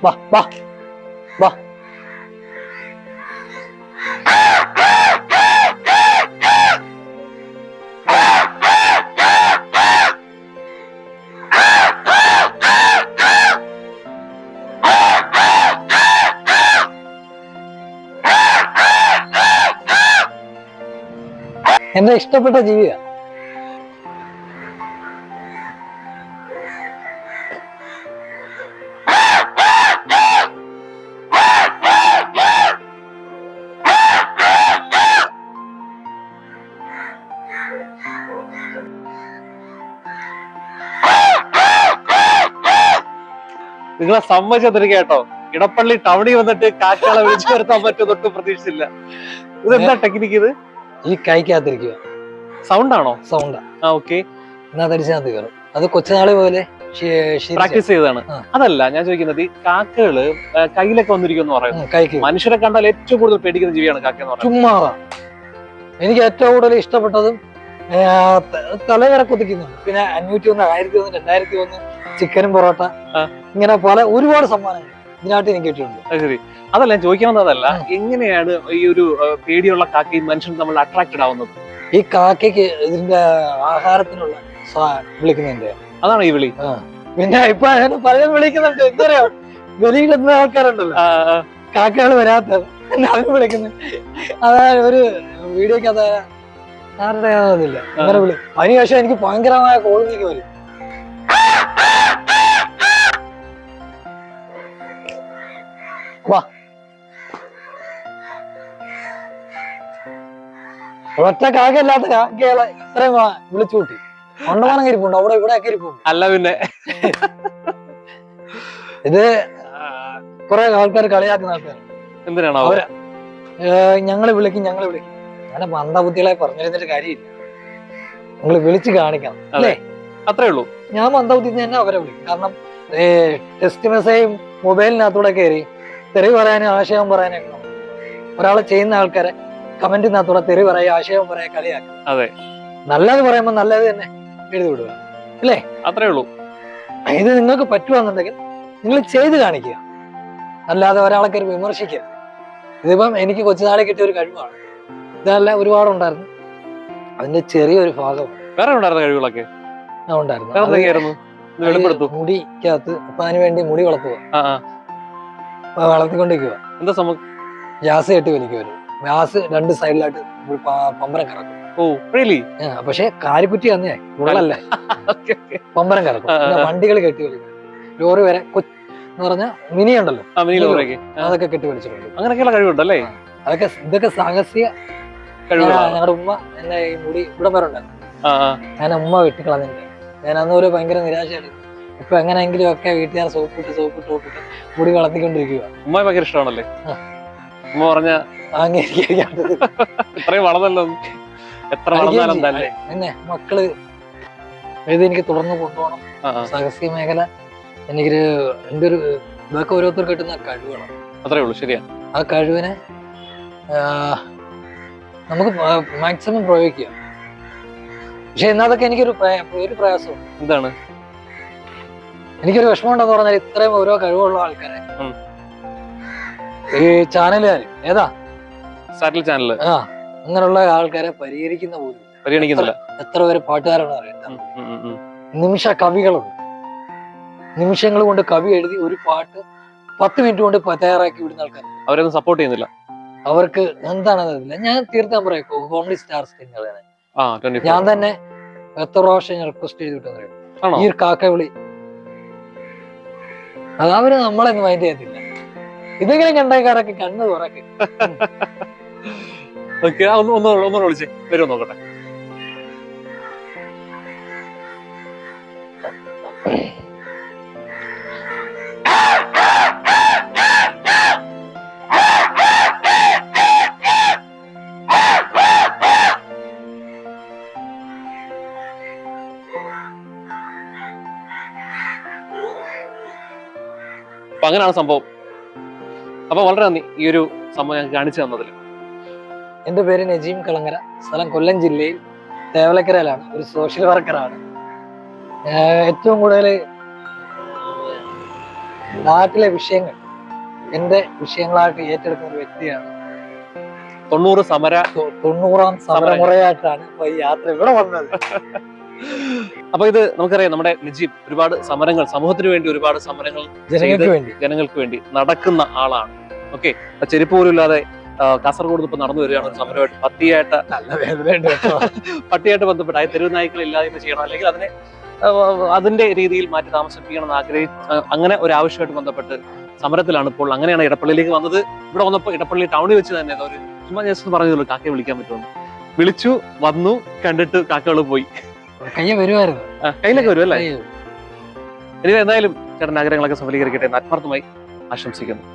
വാ വാ വാ. എന്റെ ഇഷ്ടപ്പെട്ട ജീവിയാ. നിങ്ങളെ സമ്മതിച്ചതിരിക കേട്ടോ. ഇടപ്പള്ളി ടൗണിൽ വന്നിട്ട് കാക്കകളെ വിളിച്ചു വരുത്താൻ പറ്റും തൊട്ട് പ്രതീക്ഷിച്ചില്ല. ഇതെന്താ ടെക്നിക്ക്? ഇത് ഈ കൈക്കകത്തിരിക്കുക. സൗണ്ട് ആണോ? സൗണ്ടാ. ഓക്കെ. അതിനകത്ത് കയറും. അത് കൊച്ചുനാളി പോലെ പ്രാക്ടീസ് ചെയ്തതാണ്. അതല്ല ഞാൻ ചോദിക്കുന്നത്, ഈ കാക്കകള് കയ്യിലൊക്കെ വന്നിരിക്കും പറയുന്നത്. മനുഷ്യരെ കണ്ടാൽ ഏറ്റവും കൂടുതൽ പേടിക്കുന്ന ജീവിയാണ് കാക്ക എന്ന് പറയുന്നത്. ചുമ്മാ എനിക്ക് ഏറ്റവും കൂടുതൽ ഇഷ്ടപ്പെട്ടതും തലവരെ കുതിക്കുന്നുണ്ട്. പിന്നെ 501, 1001, 2001 ചിക്കനും പൊറോട്ട, ഇങ്ങനെ പല ഒരുപാട് സമ്മാനങ്ങൾ ഇതിനായിട്ട് എനിക്ക് കിട്ടിയിട്ടുണ്ട്. ശരി. അതല്ല ഞാൻ ചോദിക്കണമെന്നതല്ല, എങ്ങനെയാണ് ഈ ഒരു പേടിയുള്ള കാക്കയും മനുഷ്യൻ നമ്മൾ അട്രാക്റ്റഡ് ആവുന്നത്? ഈ കാക്കയ്ക്ക് ഇതിന്റെ ആഹാരത്തിനുള്ള വിളിക്കുന്നതിന്റെ അതാണ് ഈ വിളി. പിന്നെ ഇപ്പൊ പലരും വിളിക്കുന്നുണ്ട്. എന്താ പറയാ, വെളിയിലെത്തുന്ന ആൾക്കാരുണ്ടല്ലോ, കാക്കകൾ വരാത്ത അവര് വിളിക്കുന്നത്. അതായത് ഒരു വീഡിയോക്ക് അത് ആരുടെ ആവുന്നില്ല അങ്ങനെ വിളി. അതിനുശേഷം എനിക്ക് ഭയങ്കരമായ കോളിംഗ് വരും. വാ, ഒറ്റ കാക്കല്ലാത്ത കാക്കകളെ ഇത്രയും വിളിച്ചു കൂട്ടി. കൊണ്ടമാനം കരിപ്പുണ്ട്, അവിടെ ഇവിടെ കരിപ്പുണ്ട്. അല്ല പിന്നെ ഇത് കുറെ ആൾക്കാർ കളിയാക്കുന്ന ആൾക്കാർ. എന്തിനാണോ അവര് ഞങ്ങള് വിളിക്കും അങ്ങനെ മന്ദബുദ്ധികളെ പറഞ്ഞിരുന്നിട്ട് കാര്യമില്ല. നിങ്ങൾ വിളിച്ച് കാണിക്കണം അല്ലേ? അത്രേ ഉള്ളൂ. ഞാൻ മന്ദബുദ്ധി തന്നെ അവരെ വിളിക്കും. കാരണം ടെക്സ്റ്റ് മെസ്സേജും മൊബൈലിനകത്തൂടെ കയറി തെറി പറയാനും ആശയം പറയാനൊക്കെ ഒരാളെ ചെയ്യുന്ന ആൾക്കാരെ കമന്റിനകത്തൂടെ തെറി പറയാ, ആശയം പറയാ, കളിയാക്കും. അതെ, നല്ലത് പറയുമ്പോ നല്ലത് തന്നെ എഴുതി വിടുക അല്ലേ? അത്രേ ഉള്ളൂ. ഇത് നിങ്ങൾക്ക് പറ്റുവാന്നുണ്ടെങ്കിൽ നിങ്ങൾ ചെയ്ത് കാണിക്കുക, അല്ലാതെ ഒരാളെ കയറി വിമർശിക്കരുത്. ഇതിപ്പം എനിക്ക് കൊച്ചുനാളെ കിട്ടിയ ഒരു കഴിവാണ്. ഇതല്ല ഒരുപാടുണ്ടായിരുന്നു, അതിന്റെ ചെറിയൊരു ഭാഗമാണ്. വേറെ ഉണ്ടായിരുന്ന കഴിവുകളൊക്കെ ഉണ്ടായിരുന്നു. മുടിക്കകത്ത് അപ്പൊ അതിന് വേണ്ടി മുടി വളർത്തുക, വളർത്തിക്കൊണ്ടിരിക്കുക. എന്താ സംഭവം? ഗ്യാസ് കെട്ടി വലിക്കുവരും. ഗ്യാസ് രണ്ട് സൈഡിലായിട്ട് പമ്പരം കറക്കും. പക്ഷെ കാരിക്കുറ്റി അന്നേ ഉള്ളല്ല, പമ്പരം കറക്കും. വണ്ടികൾ കെട്ടി വലിക്കും, ലോറി വരെ എന്ന് പറഞ്ഞാൽ മിനി ഉണ്ടല്ലോ, അതൊക്കെ കെട്ടി വലിച്ചിട്ടുണ്ട്. അങ്ങനെയൊക്കെയുള്ള കഴിവുണ്ടല്ലേ? ഇതൊക്കെ സാഹസിക. ഞങ്ങളുടെ ഉമ്മ എന്നെ ഈ മുടി ഇവിടെ വരെ ഉണ്ടായിരുന്നു. ഞാൻ ഉമ്മ വെട്ടിക്കളഞ്ഞില്ല. ഞാൻ അന്നൊരു ഭയങ്കര നിരാശയായിരുന്നു. ഇപ്പൊ എങ്ങനെയെങ്കിലും ഒക്കെ വീട്ടുകാർ സോപ്പിട്ട് മുടി വളർത്തിക്കൊണ്ടിരിക്കുക. ഉമ്മ ഭയങ്കര ഇഷ്ടമാണല്ലേ? ഉമ്മ പറഞ്ഞ ഇത്രയും വളർന്നല്ലോ, എത്ര വളർന്നാലെന്തല്ലേ. പിന്നെ മക്കള് ഇത് എനിക്ക് തുടർന്ന് കൊണ്ടുപോകണം. സാഹസിക മേഖല എനിക്കൊരു എന്റെ ഒരു ഇതൊക്കെ ഓരോരുത്തർക്ക് കിട്ടുന്ന കഴിവുകളാണ്. അത്രേ ഉള്ളൂ. ശരിയാ. ആ കഴിവിനെ നമുക്ക് മാക്സിമം പ്രയോഗിക്കുക. പക്ഷെ എന്നതൊക്കെ എനിക്കൊരു പ്രയാസമാണ്. എന്താണ്? എനിക്കൊരു വിഷമം ഉണ്ടെന്ന് പറഞ്ഞാൽ ഇത്രയും ഓരോ കഴിവുള്ള ആൾക്കാരെ ഈ ചാനലുകാർ സാറ്റലൈറ്റ് ചാനൽ അങ്ങനെയുള്ള ആൾക്കാരെ പരിഗണിക്കുന്നില്ല. എത്ര പേര് പാട്ടുകാരാണ് അറിയാം. നിമിഷ കവികളുണ്ട്. നിമിഷങ്ങൾ കൊണ്ട് കവി എഴുതി ഒരു പാട്ട് 10 മിനിറ്റ് കൊണ്ട് തയ്യാറാക്കി വിടുന്ന ആൾക്കാർ. അവരൊന്നും സപ്പോർട്ട് ചെയ്യുന്നില്ല. അവർക്ക് എന്താണെന്നറിയില്ല. ഞാൻ തീർത്താൻ പറയാം, കോമഡി സ്റ്റാർസ് ഞാൻ തന്നെ എത്ര പ്രാവശ്യം ഞാൻ റിക്വസ്റ്റ് ചെയ്തിട്ട് ഈ ഒരു കാക്ക വിളി അതവര് നമ്മളെന്ന് മൈൻഡ് ചെയ്യത്തില്ല. ഇതെങ്ങനെ കണ്ടേക്കാരൊക്കെ കണ്ണ് തുറക്ക്. ഒന്നുകൂടെ വിളിച്ചേ, വരുമോ നോക്കട്ടെ. അപ്പൊ അങ്ങനെയാണ് സംഭവം. അപ്പൊ വളരെ നന്ദി ഈ ഒരു സംഭവം ഞങ്ങൾക്ക് കാണിച്ചു തന്നതിൽ. എന്റെ പേര് നജീം കളങ്ങര, സ്ഥലം കൊല്ലം ജില്ലയിൽ തേവലക്കരയിലാണ്. ഒരു സോഷ്യൽ വർക്കറാണ്. ഏറ്റവും കൂടുതൽ നാട്ടിലെ വിഷയങ്ങൾ എന്റെ വിഷയങ്ങളായിട്ട് ഏറ്റെടുക്കുന്ന ഒരു വ്യക്തിയാണ്. 90ാം സമരമുറയായിട്ടാണ് ഇപ്പൊ ഈ യാത്ര ഇവിടെ വന്നത്. അപ്പൊ ഇത് നമുക്കറിയാം, നമ്മുടെ നജീബ് ഒരുപാട് സമരങ്ങൾ, സമൂഹത്തിന് വേണ്ടി ഒരുപാട് സമരങ്ങൾ ജനങ്ങൾക്ക് വേണ്ടി നടക്കുന്ന ആളാണ്. ഓക്കെ, ചെരുപ്പ് പോലും ഇല്ലാതെ കാസർഗോഡ് ഇപ്പൊ നടന്നു വരികയാണ് ഒരു സമരമായിട്ട്. പട്ടിയായിട്ട് ബന്ധപ്പെട്ട് അതായത് തെരുവ് നായ്ക്കൾ ഇല്ലായ്മ ചെയ്യണം, അല്ലെങ്കിൽ അതിന്റെ രീതിയിൽ മാറ്റി താമസിപ്പിക്കണം എന്ന് അങ്ങനെ ഒരു ആവശ്യമായിട്ട് ബന്ധപ്പെട്ട് സമരത്തിലാണ് ഇപ്പോൾ. അങ്ങനെയാണ് ഇടപ്പള്ളിയിലേക്ക് വന്നത്. ഇവിടെ വന്നപ്പോൾ ഇടപ്പള്ളി ടൗണിൽ വെച്ച് തന്നെ ഒരു ചുമ്മാ ജസ്റ്റ് പറഞ്ഞതുള്ളൂ കാക്കയെ വിളിക്കാൻ പറ്റുമെന്ന്. വിളിച്ചു, വന്നു, കണ്ടിട്ട് കാക്കകൾ പോയി. കയ്യിലൊക്കെ വരും അല്ലേ? ഇനി എന്തായാലും ചേട്ടൻ ആഗ്രഹങ്ങളൊക്കെ സഫലീകരിക്കട്ടെ എന്ന് ആത്മാർത്ഥമായി ആശംസിക്കുന്നു.